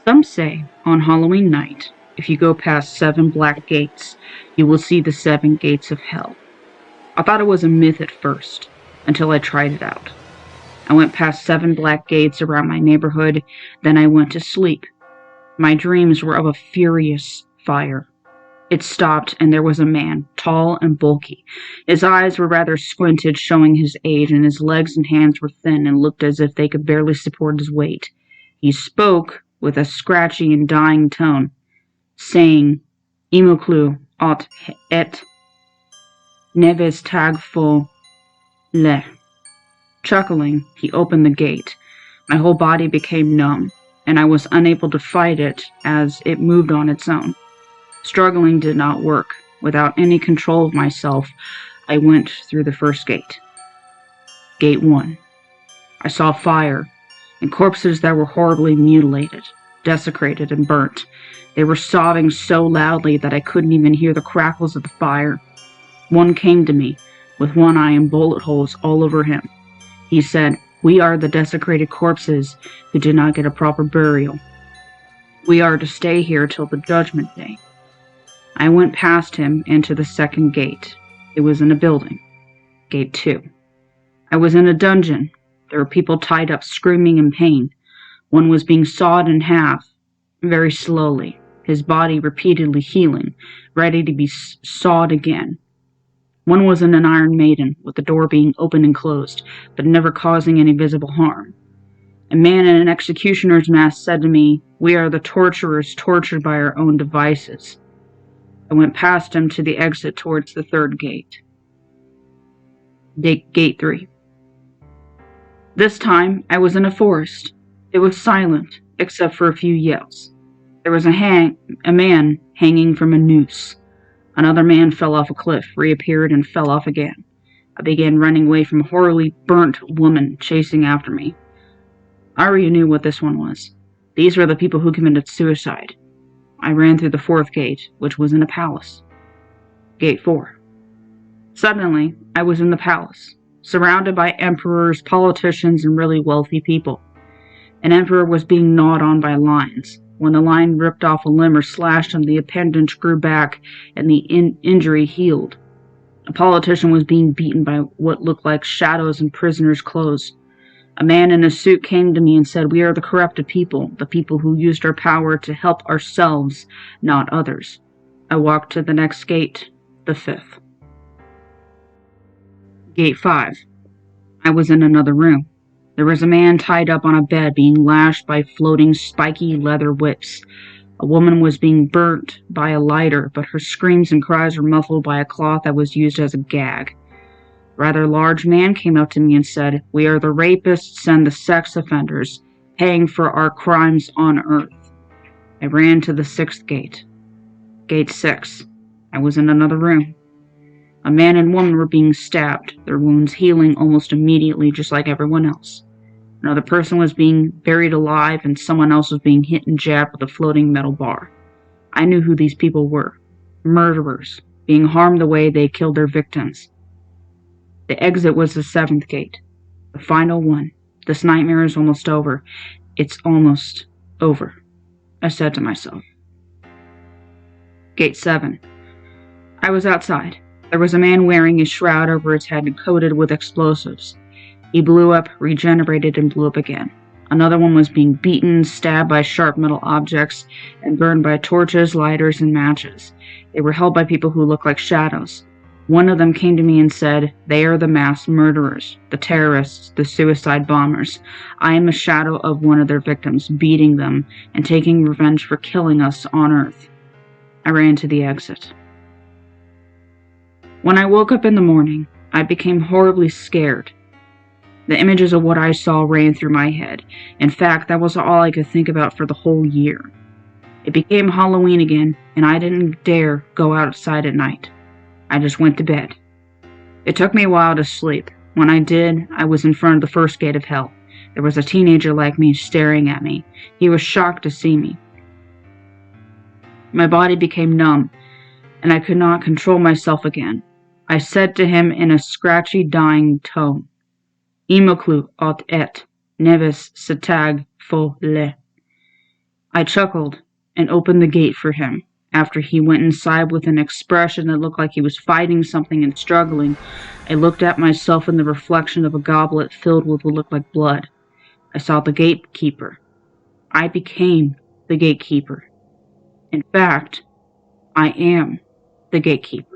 Some say on Halloween night, if you go past 7 black gates, you will see the 7 gates of hell. I thought it was a myth at first, until I tried it out. I went past 7 black gates around my neighborhood, then I went to sleep. My dreams were of a furious fire. It stopped, and there was a man, tall and bulky. His eyes were rather squinted, showing his age, and his legs and hands were thin and looked as if they could barely support his weight. He spoke with a scratchy and dying tone, saying, Imoclu aut et neves tag fo le. Chuckling, he opened the gate. My whole body became numb, and I was unable to fight it as it moved on its own. Struggling did not work. Without any control of myself, I went through the first gate. Gate 1. I saw fire and corpses that were horribly mutilated, desecrated, and burnt. They were sobbing so loudly that I couldn't even hear the crackles of the fire. One came to me, with one eye and bullet holes all over him. He said, "We are the desecrated corpses who did not get a proper burial. We are to stay here till the judgment day." I went past him into the second gate. It was in a building. Gate 2. I was in a dungeon. There were people tied up screaming in pain. One was being sawed in half, very slowly, his body repeatedly healing, ready to be sawed again. One was in an Iron Maiden, with the door being opened and closed, but never causing any visible harm. A man in an executioner's mask said to me, "We are the torturers tortured by our own devices." I went past him to the exit towards the third gate. Gate 3. This time, I was in a forest. It was silent, except for a few yells. There was a man hanging from a noose. Another man fell off a cliff, reappeared, and fell off again. I began running away from a horribly burnt woman chasing after me. I already knew what this one was. These were the people who committed suicide. I ran through the fourth gate, which was in a palace. Gate 4. Suddenly, I was in the palace, surrounded by emperors, politicians, and really wealthy people. An emperor was being gnawed on by lions. When the lion ripped off a limb or slashed him, the appendage grew back and the injury healed. A politician was being beaten by what looked like shadows in prisoners' clothes. A man in a suit came to me and said, "We are the corrupted people, the people who used our power to help ourselves, not others." I walked to the next gate, the 5th. Gate 5. I was in another room. There was a man tied up on a bed being lashed by floating spiky leather whips. A woman was being burnt by a lighter, but her screams and cries were muffled by a cloth that was used as a gag. A rather large man came up to me and said, "We are the rapists and the sex offenders, paying for our crimes on earth." I ran to the 6th gate. Gate 6. I was in another room. A man and woman were being stabbed, their wounds healing almost immediately, just like everyone else. Another person was being buried alive, and someone else was being hit and jabbed with a floating metal bar. I knew who these people were. Murderers, being harmed the way they killed their victims. The exit was the 7th gate. The final one. This nightmare is almost over. It's almost over, I said to myself. Gate 7. I was outside. There was a man wearing a shroud over his head coated with explosives. He blew up, regenerated, and blew up again. Another one was being beaten, stabbed by sharp metal objects, and burned by torches, lighters, and matches. They were held by people who looked like shadows. One of them came to me and said, "They are the mass murderers, the terrorists, the suicide bombers. I am a shadow of one of their victims, beating them and taking revenge for killing us on Earth." I ran to the exit. When I woke up in the morning, I became horribly scared. The images of what I saw ran through my head. In fact, that was all I could think about for the whole year. It became Halloween again, and I didn't dare go outside at night. I just went to bed. It took me a while to sleep. When I did, I was in front of the first gate of hell. There was a teenager like me staring at me. He was shocked to see me. My body became numb, and I could not control myself again. I said to him in a scratchy, dying tone, "Imoclu aut et neves setag fo le." I chuckled and opened the gate for him. After he went inside with an expression that looked like he was fighting something and struggling, I looked at myself in the reflection of a goblet filled with what looked like blood. I saw the gatekeeper. I became the gatekeeper. In fact, I am the gatekeeper.